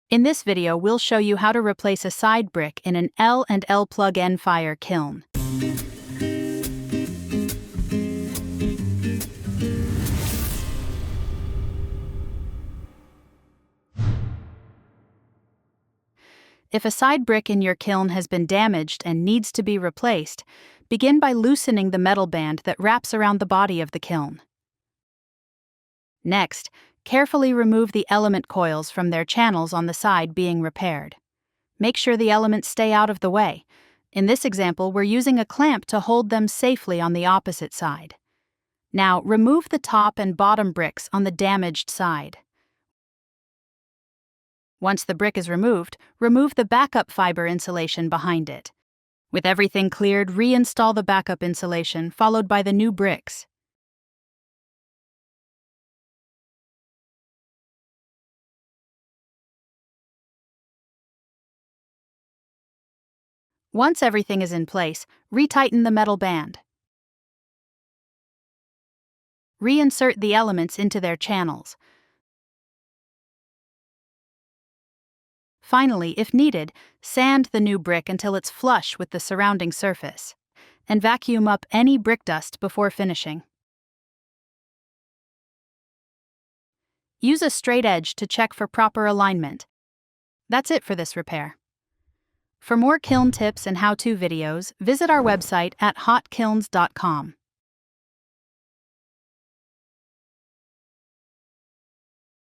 In this video, we'll show you how to replace a side brick in an L&L Plug-N-Fire kiln. If a side brick in your kiln has been damaged and needs to be replaced, begin by loosening the metal band that wraps around the body of the kiln. Next, carefully remove the element coils from their channels on the side being repaired. Make sure the elements stay out of the way. In this example, we're using a clamp to hold them safely on the opposite side. Now, remove the top and bottom bricks on the damaged side. Once the brick is removed, remove the backup fiber insulation behind it. With everything cleared, reinstall the backup insulation, followed by the new bricks. Once everything is in place, retighten the metal band. Reinsert the elements into their channels. Finally, if needed, sand the new brick until it's flush with the surrounding surface, and vacuum up any brick dust before finishing. Use a straight edge to check for proper alignment. That's it for this repair. For more kiln tips and how-to videos, visit our website at hotkilns.com.